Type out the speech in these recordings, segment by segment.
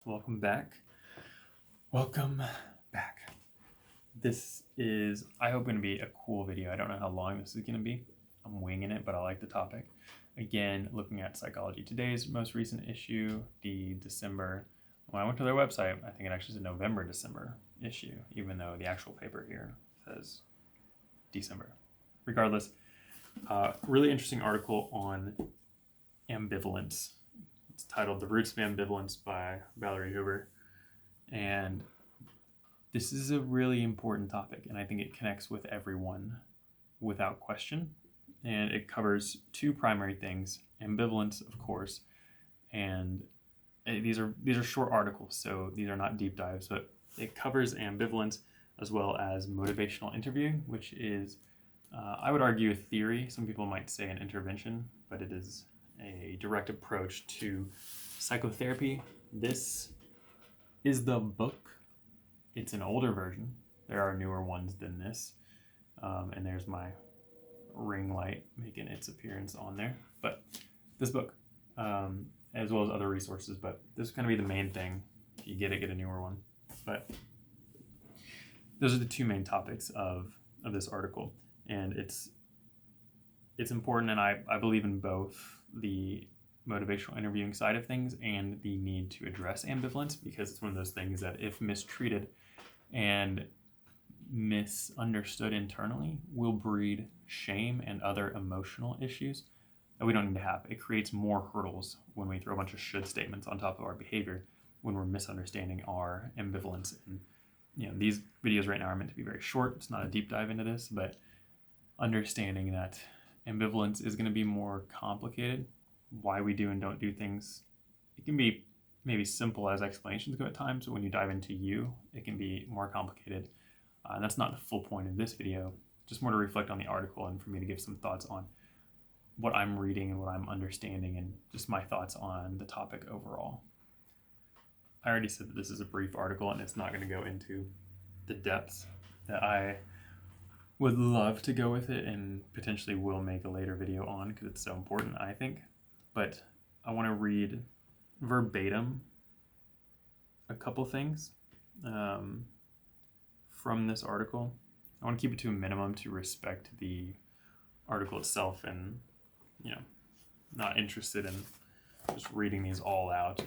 welcome back. Welcome back. This is, I hope, going to be a cool video. I don't know how long this is going to be. I'm winging it, but I like the topic. Again, looking at Psychology Today's most recent issue, the December. When I went to their website, I think it actually said November-December issue, even though the actual paper here says December. Regardless, really interesting article on ambivalence. It's titled The Roots of Ambivalence by Valerie Huber. And this is a really important topic, and I think it connects with everyone without question. And it covers two primary things: ambivalence, of course, and these are short articles, so these are not deep dives, but it covers ambivalence as well as motivational interviewing, which is, I would argue, a theory. Some people might say an intervention, but it is a direct approach to psychotherapy. This is the book. It's an older version. There are newer ones than this. And there's my ring light making its appearance on there. But this book, as well as other resources, but this is going to be the main thing. If you get it, get a newer one. But those are the two main topics of this article. And it's important, and I believe in both the motivational interviewing side of things and the need to address ambivalence, because it's one of those things that, if mistreated and misunderstood internally, will breed shame and other emotional issues that we don't need to have. It creates more hurdles when we throw a bunch of should statements on top of our behavior when we're misunderstanding our ambivalence. And these videos right now are meant to be very short. It's not a deep dive into this, but understanding that ambivalence is going to be more complicated. Why we do and don't do things, it can be maybe simple as explanations go at times, but when you dive into it can be more complicated. And that's not the full point of this video, just more to reflect on the article and for me to give some thoughts on what I'm reading and what I'm understanding, and just my thoughts on the topic overall. I already said that this is a brief article and it's not going to go into the depths that I would love to go with it, and potentially will make a later video on, because it's so important, I think. But I want to read verbatim a couple things from this article. I want to keep it to a minimum to respect the article itself, and not interested in just reading these all out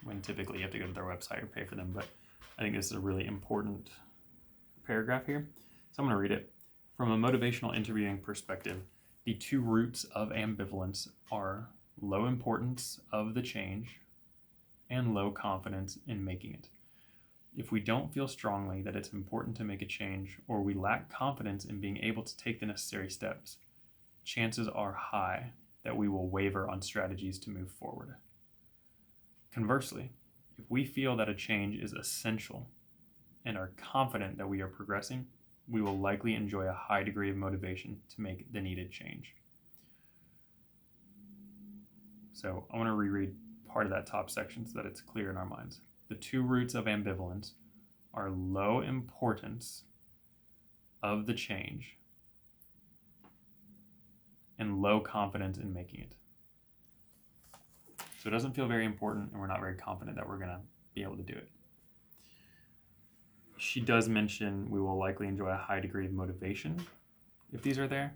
when typically you have to go to their website or pay for them. But I think this is a really important paragraph here, so I'm going to read it. From a motivational interviewing perspective, the two roots of ambivalence are low importance of the change and low confidence in making it. If we don't feel strongly that it's important to make a change, or we lack confidence in being able to take the necessary steps, chances are high that we will waver on strategies to move forward. Conversely, if we feel that a change is essential and are confident that we are progressing, we will likely enjoy a high degree of motivation to make the needed change. So I want to reread part of that top section so that it's clear in our minds. The two roots of ambivalence are low importance of the change and low confidence in making it. So it doesn't feel very important, and we're not very confident that we're going to be able to do it. She does mention we will likely enjoy a high degree of motivation if these are there.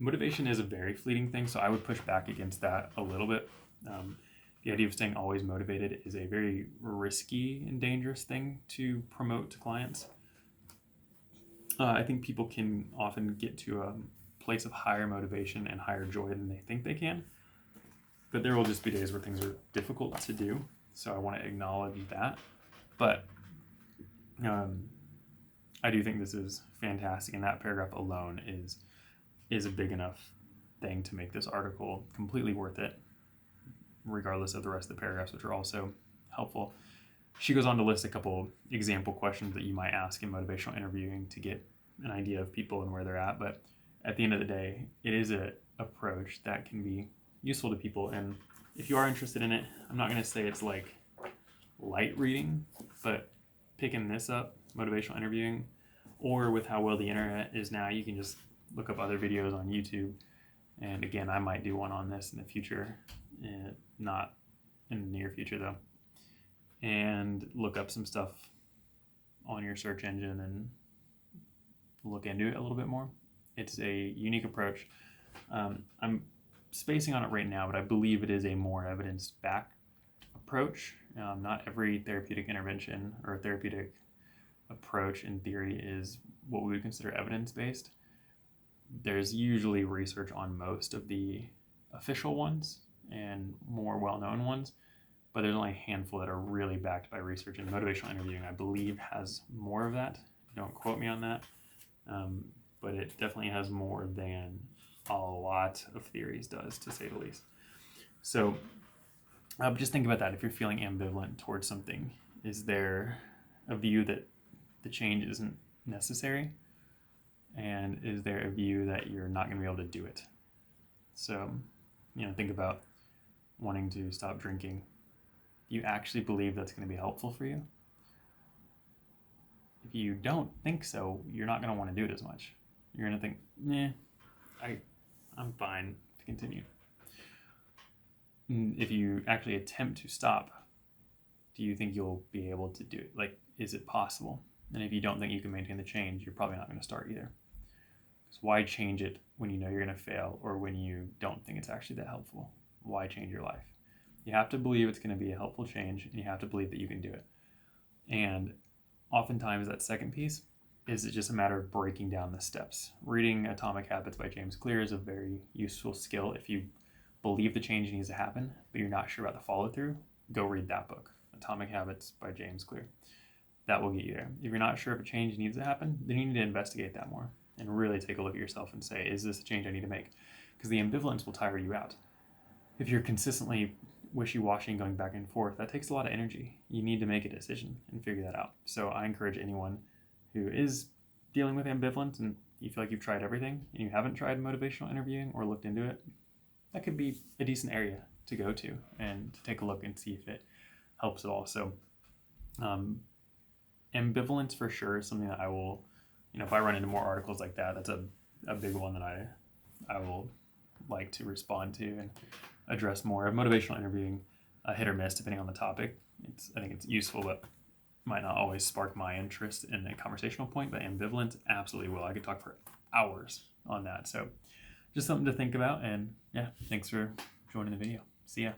Motivation is a very fleeting thing, so I would push back against that a little bit. The idea of staying always motivated is a very risky and dangerous thing to promote to clients. I think people can often get to a place of higher motivation and higher joy than they think they can, but there will just be days where things are difficult to do, so I want to acknowledge that. But I do think this is fantastic, and that paragraph alone is a big enough thing to make this article completely worth it, regardless of the rest of the paragraphs, which are also helpful. She goes on to list a couple example questions that you might ask in motivational interviewing to get an idea of people and where they're at. But at the end of the day, it is an approach that can be useful to people. And if you are interested in it, I'm not going to say it's like light reading, but picking this up, motivational interviewing, or with how well the internet is now, you can just look up other videos on YouTube. And again, I might do one on this in the future, not in the near future though, and look up some stuff on your search engine and look into it a little bit more. It's a unique approach. I'm spacing on it right now, but I believe it is a more evidence-backed approach. Not every therapeutic intervention or therapeutic approach in theory is what we would consider evidence-based. There's usually research on most of the official ones and more well-known ones, but there's only a handful that are really backed by research, and motivational interviewing, I believe, has more of that. Don't quote me on that, but it definitely has more than a lot of theories does, to say the least. So just think about that. If you're feeling ambivalent towards something, is there a view that the change isn't necessary? And is there a view that you're not going to be able to do it? So, think about wanting to stop drinking. Do you actually believe that's going to be helpful for you? If you don't think so, you're not going to want to do it as much. You're going to think, I'm fine to continue. If you actually attempt to stop, do you think you'll be able to do it? Like, is it possible? And if you don't think you can maintain the change, you're probably not going to start either. Because why change it when you know you're going to fail, or when you don't think it's actually that helpful? Why change your life? You have to believe it's going to be a helpful change, and you have to believe that you can do it. And oftentimes that second piece is just a matter of breaking down the steps. Reading Atomic Habits by James Clear is a very useful skill. If you believe the change needs to happen, but you're not sure about the follow through, go read that book, Atomic Habits by James Clear. That will get you there. If you're not sure if a change needs to happen, then you need to investigate that more and really take a look at yourself and say, is this a change I need to make? Because the ambivalence will tire you out. If you're consistently wishy-washy and going back and forth, that takes a lot of energy. You need to make a decision and figure that out. So I encourage anyone who is dealing with ambivalence and you feel like you've tried everything and you haven't tried motivational interviewing or looked into it, that could be a decent area to go to and to take a look and see if it helps at all. So ambivalence for sure is something that I will, if I run into more articles like that, that's a big one that I will like to respond to and address more. Motivational interviewing, hit or miss depending on the topic. I think it's useful, but might not always spark my interest in a conversational point, but ambivalence absolutely will. I could talk for hours on that. So just something to think about, and yeah, thanks for joining the video. See ya.